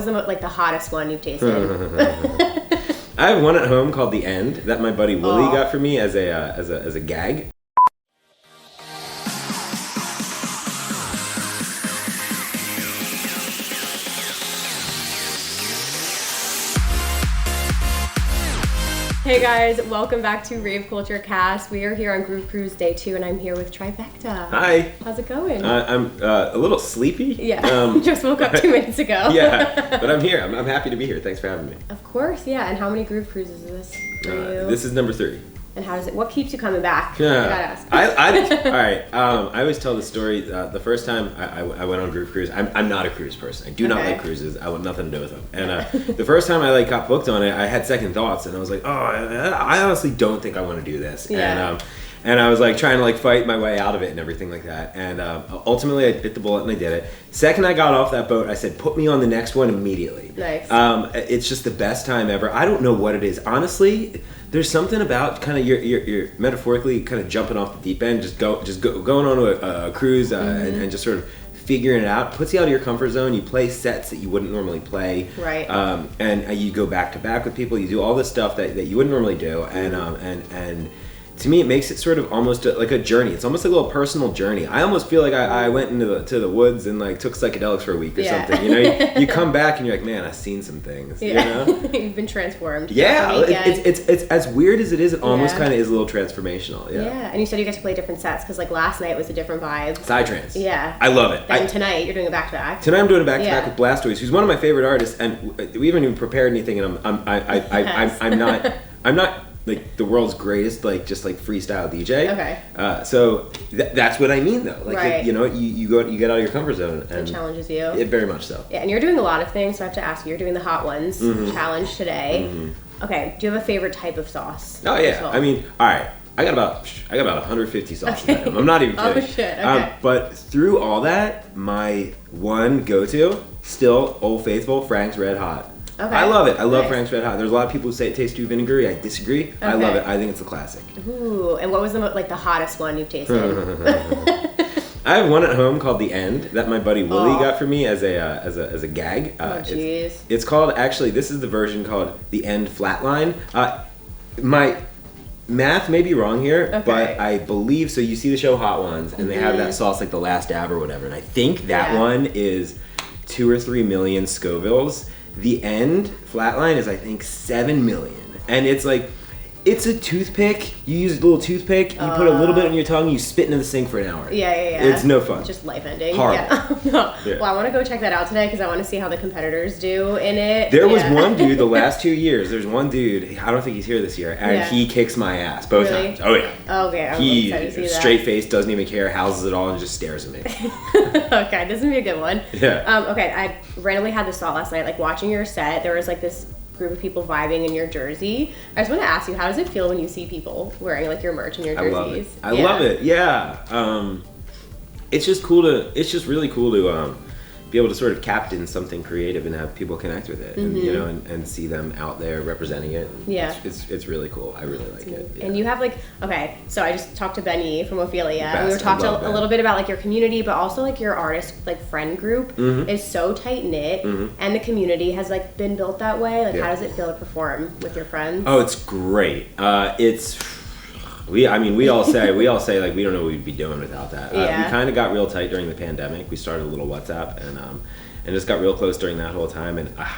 was the hottest one you've tasted? I have one at home called The End that my buddy Willie got for me as a gag. Hey guys, welcome back to Rave Culture Cast. We are here on Groove Cruise Day 2 and I'm here with Trivecta. Hi. How's it going? I'm a little sleepy. Yeah, just woke up 2 minutes ago. Yeah, but I'm here. I'm happy to be here. Thanks for having me. Of course, yeah. And how many Groove Cruises is this for you? This is number 3. And how does it, what keeps you coming back? Yeah. I gotta ask. All right. I always tell the story. The first time I went on Groove Cruise, I'm not a cruise person. I do not like cruises. I want nothing to do with them. And the first time I got booked on it, I had second thoughts, and I was like, oh, I honestly don't think I want to do this. Yeah. And I was trying to fight my way out of it and everything like that. And ultimately, I bit the bullet and I did it. Second I got off that boat, I said, put me on the next one immediately. Nice. It's just the best time ever. I don't know what it is. Honestly, there's something about kind of you're metaphorically kind of jumping off the deep end, going on a cruise and just sort of figuring it out. Puts you out of your comfort zone. You play sets that you wouldn't normally play. Right. And you go back to back with people. You do all this stuff that you wouldn't normally do. And to me, it makes it sort of almost like a journey. It's almost like a little personal journey. I almost feel like I went into the woods and took psychedelics for a week or something. You know, you come back and you're like, man, I've seen some things. Yeah. You know? You've been transformed. Yeah, it's as weird as it is. It almost kind of is a little transformational. Yeah. Yeah, and you said you got to play different sets because last night was a different vibe. Psytrance. Yeah. I love it. And tonight you're doing a back to back. Tonight I'm doing a back to back with Blastoise, who's one of my favorite artists, and we haven't even prepared anything, and I'm not like the world's greatest just freestyle DJ. Okay. So that's what I mean though. Right. You get out of your comfort zone. And it challenges you. It very much so. Yeah, and you're doing a lot of things, so I have to ask you. You're doing the Hot Ones challenge today. Okay. Do you have a favorite type of sauce? Oh yeah. I mean, all right. I got about 150 sauces. Okay. I'm not even kidding. Oh shit. Okay. But through all that, my one go-to still Old Faithful Frank's Red Hot. Okay. I love it. I love Frank's Red Hot. There's a lot of people who say it tastes too vinegary. I disagree. I love it. I think it's a classic. Ooh, and what was the hottest one you've tasted? I have one at home called The End that my buddy Willie got for me as a gag. Jeez. It's called, actually, this is the version called The End Flatline. My math may be wrong here, but I believe so. You see the show Hot Ones, and they have that sauce like the Last Dab or whatever, and I think that one is 2 or 3 million Scovilles. The End Flatline is, I think, 7 million. And it's a toothpick. You use a little toothpick, you put a little bit on your tongue, you spit into the sink for an hour. Yeah. It's no fun. Just life ending. Horrible. Yeah. Well, I want to go check that out today because I want to see how the competitors do in it. There was one dude the last 2 years. There's one dude, I don't think he's here this year, and he kicks my ass both times. Oh yeah. Okay, I'm excited to see that. Straight face, doesn't even care, houses it all, and just stares at me. Okay, this is gonna be a good one. Yeah. Okay, I randomly had this thought last night, watching your set. There was this group of people vibing in your jersey. I just want to ask you, how does it feel when you see people wearing your merch and your jerseys? I love it. Yeah. It's just really cool to be able to sort of captain something creative and have people connect with it, and and see them out there representing it. Yeah. It's really cool. I really like it. Yeah. And you have so I just talked to Benny from Ophelia. We were talking a little bit about your community, but also your artist friend group is so tight knit, and the community has been built that way. How does it feel to perform with your friends? Oh, it's great. We all say we don't know what we'd be doing without that. We kind of got real tight during the pandemic. We started a little WhatsApp and just got real close during that whole time. And I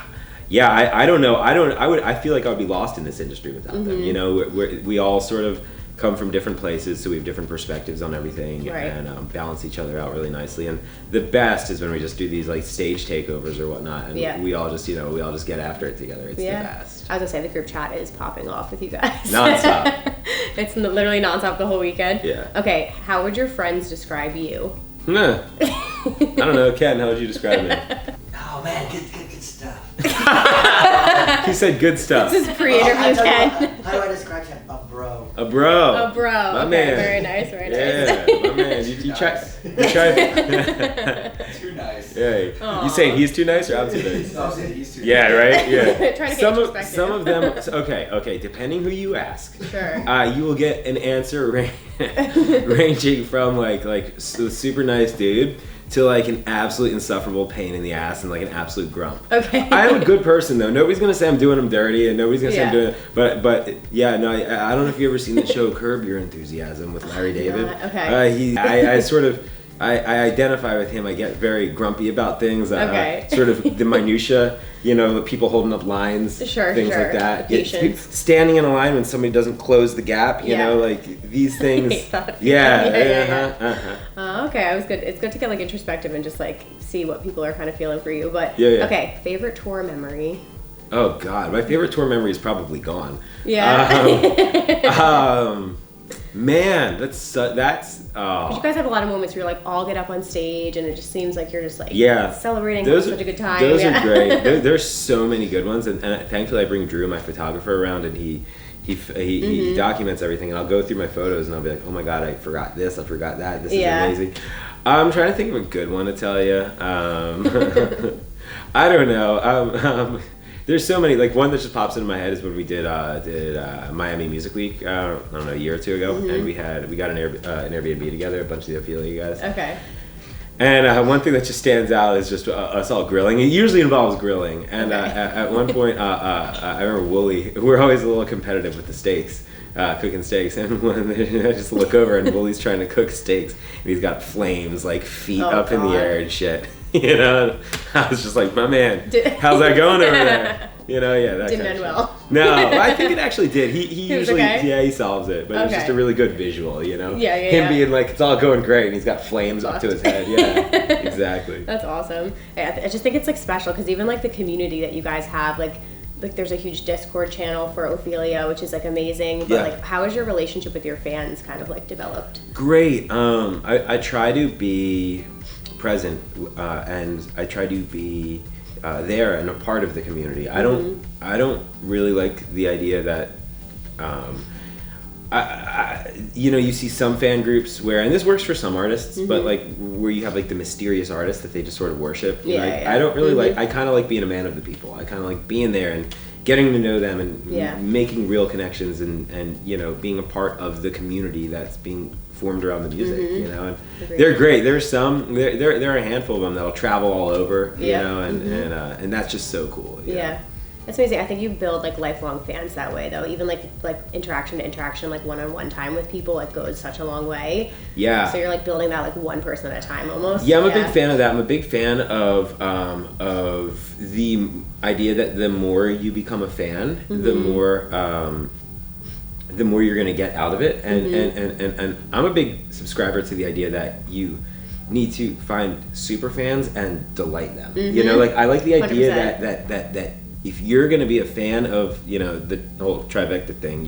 don't know. I feel like I would be lost in this industry without them. You know, we all sort of come from different places, so we have different perspectives on everything, and balance each other out really nicely. And the best is when we just do these stage takeovers or whatnot, and we all just get after it together. It's the best. I was gonna say the group chat is popping off with you guys nonstop. It's literally nonstop the whole weekend. Yeah. Okay, how would your friends describe you? I don't know, Ken. How would you describe me? Oh man, good stuff. He said good stuff. This is pre-interview, Ken. How do I describe him? A bro. A bro. A bro. My okay, man. Very nice. Yeah, my man. You try. Too nice. Yeah. Aww. You saying he's too nice or I'm too nice? No, I'm saying he's too nice. Yeah, right? Yeah. Trying to get introspective. Some of them, okay, depending who you ask. Sure. You will get an answer ranging from the super nice dude to like an absolute insufferable pain in the ass and like an absolute grump. Okay. I am a good person though. Nobody's gonna say I'm doing them dirty, and nobody's gonna say I'm doing it. But yeah, no, I don't know if you ever seen the show Curb Your Enthusiasm with Larry David. Okay. I identify with him. I get very grumpy about things. Sort of the minutia, the people holding up lines, things like that. Standing in a line when somebody doesn't close the gap, like these things. Okay, I was good. It's good to get like introspective and just like see what people are kind of feeling for you. But okay, favorite tour memory. Oh God, my favorite tour memory is probably gone. Yeah. Man, that's You guys have a lot of moments where you like all get up on stage and it just seems like you're just like celebrating such a good time. Those are great. There's so many good ones, and thankfully I bring Drew, my photographer, around, and he documents everything, and I'll go through my photos and I'll be like, oh my God, I forgot this, I forgot that. This is amazing. I'm trying to think of a good one to tell you. I don't know. There's so many. Like one that just pops into my head is when we did Miami Music Week. I don't know, a year or two ago, and we got an Airbnb together, a bunch of the Ophelia guys. Okay. And one thing that just stands out is just us all grilling. It usually involves grilling. And at one point, I remember Wooly. We're always a little competitive with the steaks, cooking steaks. And I just look over and Wooly's trying to cook steaks, and he's got flames like feet up in the air and shit. I was just like, my man, how's that going over there? That didn't end well. No, I think it actually did. He usually, okay? he solves it, but it's just a really good visual, Him being like, it's all going great, and he's got flames up to his head. Yeah, exactly. That's awesome. I just think it's like special because even like the community that you guys have, like there's a huge Discord channel for Ophelia, which is like amazing. But like, how is your relationship with your fans kind of like developed? Great. I try to be present, and I try to be there and a part of the community. I don't really like the idea that you see some fan groups where, and this works for some artists, but like where you have like the mysterious artists that they just sort of worship. I don't really like. I kind of like being a man of the people. I kind of like being there and getting to know them and making real connections and being a part of the community that's being formed around the music, and they're great. There's some, there are a handful of them that'll travel all over, and that's just so cool. That's amazing. I think you build like lifelong fans that way, though. Even like interaction to interaction, like one-on-one time with people, like goes such a long way. Yeah. So you're like building that like one person at a time almost. Yeah, I'm a big fan of that. I'm a big fan of the idea that the more you become a fan, the more you're going to get out of it, and I'm a big subscriber to the idea that you need to find super fans and delight them. Like I like the idea 100%. that if you're going to be a fan of the whole Trivecta thing,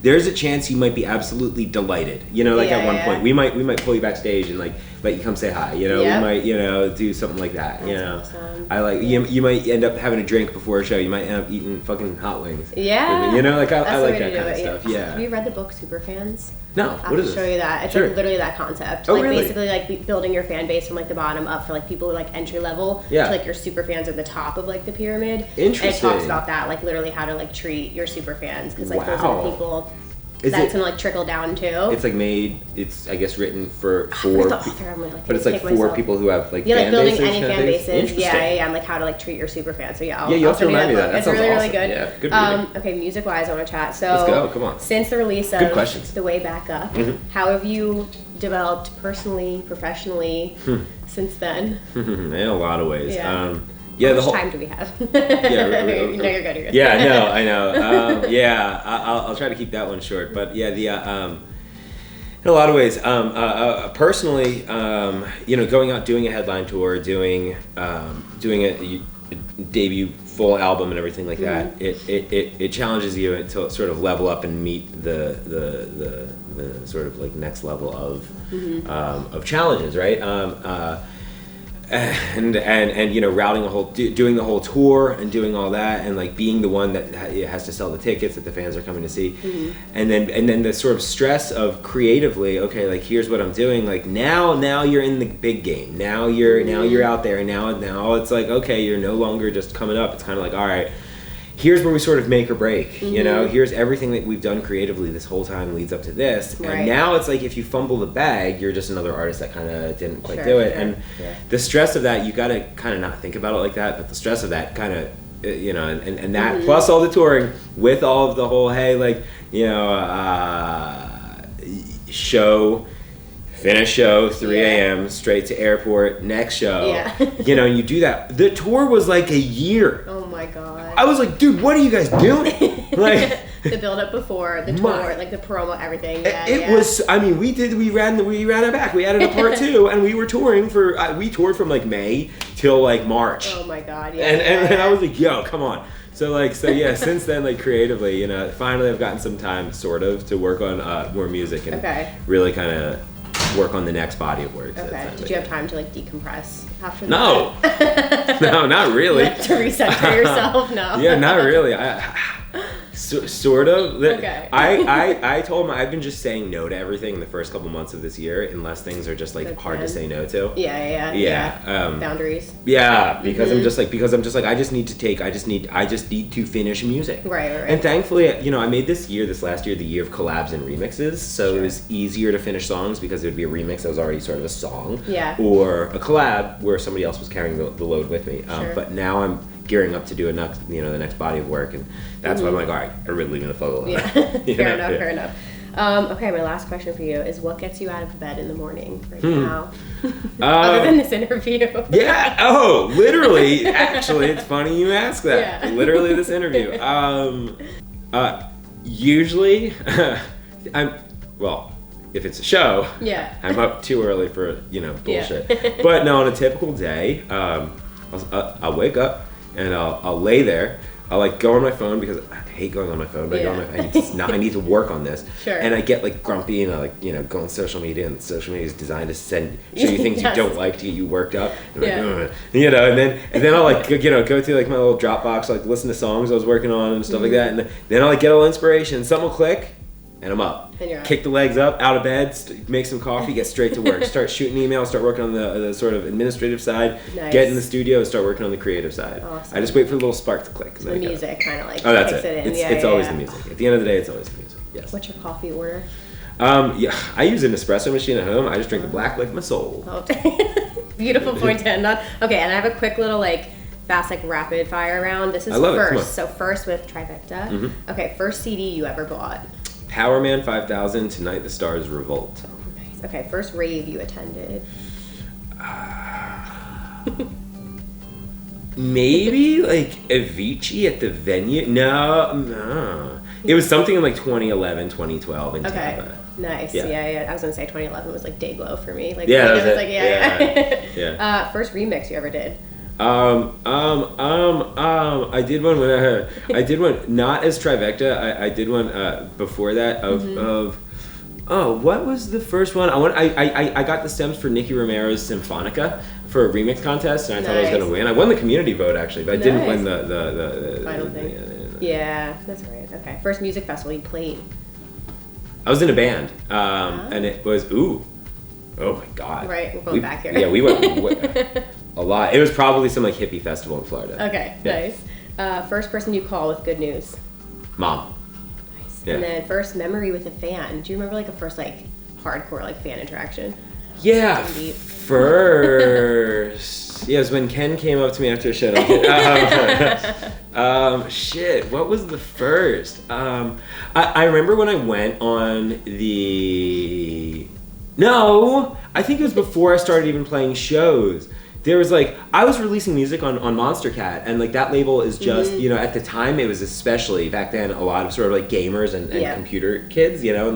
there's a chance you might be absolutely delighted. At one point we might pull you backstage and like let you come say hi. We might do something like that. That's awesome. I like you might end up having a drink before a show. You might end up eating fucking hot wings. Yeah. I like that kind of stuff. Yeah. Have you read the book Superfans? No. What is it? I'll show you that. It's like literally that concept. Oh, like really? Basically like building your fan base from like the bottom up for like people who are like entry level to like your super fans at the top of like the pyramid. Interesting. And it talks about that, like literally how to like treat your super fans because like those are the people that's gonna like trickle down too. It's like it's I guess written for the author, I'm like, but it's like for people who have like fan building bases, any fan bases. Yeah, and like how to like treat your super fans. So I'll have to remind me that. It's really awesome. Really good. Yeah, good reading. Okay, music wise, I want to chat. So let's go. Come on. Since the release of The Way Back Up, how have you developed personally, professionally since then? In a lot of ways. Yeah. How much time do we have? You're good. Yeah, no, I know. I'll try to keep that one short. But yeah, in a lot of ways, personally, going out, doing a headline tour, doing a debut full album and everything like that, it challenges you to sort of level up and meet the sort of like next level of challenges, right? And routing doing the whole tour and doing all that and like being the one that has to sell the tickets that the fans are coming to see, and then the sort of stress of creatively, okay, like here's what I'm doing, like now you're in the big game, now you're out there, and now it's like, okay, you're no longer just coming up, it's kind of like, all right, here's where we sort of make or break, you know, here's everything that we've done creatively this whole time leads up to this. Right. And now it's like, if you fumble the bag, you're just another artist that kind of didn't quite do it. And the stress of that, you got to kind of not think about it like that, but the stress of that kind of, you know, and that plus all the touring with all of the whole, hey, like, you know, finish show, 3 a.m., straight to airport, next show. Yeah. You know, you do that. The tour was like a year. Oh my God. I was like, dude, what are you guys doing? Like the build up before, the tour, like the promo, everything. Yeah, it was, I mean, we ran it back. We added a part 2, and we were touring we toured from like May till like March. Oh my God, yeah. And I was like, yo, come on. So yeah, since then, like creatively, you know, finally I've gotten some time sort of to work on more music and really kind of work on the next body of work. Okay. Did you have time to like decompress after that? No. No, not really. To recenter yourself? No. Yeah, not really. Sort of. Okay. I told him I've been just saying no to everything in the first couple months of this year, unless things are just like hard to say no to. Yeah. Boundaries. Yeah, because I'm just like I just need to finish music. Right. And thankfully, you know, I made this last year the year of collabs and remixes, so it was easier to finish songs because it would be a remix that was already sort of a song. Yeah. Or a collab where somebody else was carrying the load with me. But now I'm gearing up to do the next body of work, and that's why I'm like, all right, I'm really leaving the flow alone. Yeah. Fair enough. Okay, my last question for you is, what gets you out of bed in the morning right now? Other than this interview. Yeah. Oh, literally. Actually, it's funny you ask that. Yeah. Literally this interview. Usually, if it's a show, I'm up too early for, you know, bullshit. But no, on a typical day, I'll wake up and I'll lay there. I'll like go on my phone because I hate going on my phone, but I go on my phone. I need to work on this. Sure. And I get like grumpy and I like, you know, go on social media, and social media is designed to show you things you don't like to get you worked up. And you know, and then I'll like, you know, go through like my little Dropbox, like listen to songs I was working on and stuff like that. And then I'll like get a little inspiration, something will click, and I'm up. Kick the legs up, out of bed, make some coffee, get straight to work. Start shooting emails, start working on the sort of administrative side, get in the studio and start working on the creative side. Awesome. I just wait for the little spark to click. So the music kind of like that's kicks it in. It's always the music. At the end of the day, it's always the music. Yes. What's your coffee order? I use an espresso machine at home. I just drink it black like my soul. Oh, beautiful point to end on. Okay, and I have a quick little like fast like rapid fire round. This is first. So first with Trivecta. Okay, first CD you ever bought. Powerman 5000, Tonight the Stars Revolt. Oh, nice. Okay, first rave you attended. Maybe like Avicii at the venue. No. It was something in like 2011, 2012 in Tampa. Nice. Yeah. I was gonna say 2011 was like Dayglow for me. Like yeah, it was like yeah. First remix you ever did. I did one when I did one not as Trivecta. I did one before that of what was the first one? I got the stems for Nicky Romero's Symphonica for a remix contest, and I thought I was gonna win. I won the community vote actually, but I didn't win the final thing. Yeah, that's right. Okay, first music festival you played. I was in a band, and it was oh my god. Right, we're going back here. Yeah, we went. A lot. It was probably some like hippie festival in Florida. Okay, nice. First person you call with good news? Mom. Nice. Yeah. And then first memory with a fan. Do you remember like a first like hardcore like fan interaction? Yeah. First. Yeah, it was when Ken came up to me after a show. Shit. What was the first? I remember when I went on the. No, I think it was before I started even playing shows. There was like, I was releasing music on Monster Cat, and like that label is just, you know, at the time it was especially back then a lot of sort of like gamers and computer kids, you know,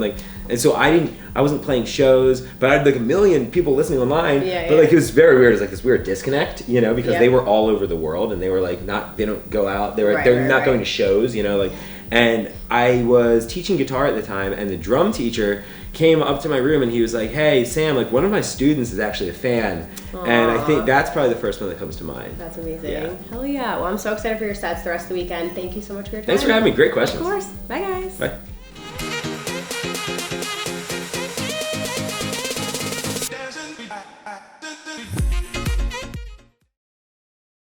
and so I wasn't playing shows, but I had like a million people listening online, but like it was very weird. It was like this weird disconnect, you know, because they were all over the world and they were like they don't go out, they're not going to shows, you know, like, and I was teaching guitar at the time, and the drum teacher came up to my room and he was like, hey Sam, like one of my students is actually a fan. Aww. And I think that's probably the first one that comes to mind. That's amazing. Hell yeah. Well, I'm so excited for your sets the rest of the weekend. Thank you so much for your time. Thanks for having me. Great questions. Of course. Bye guys. Bye.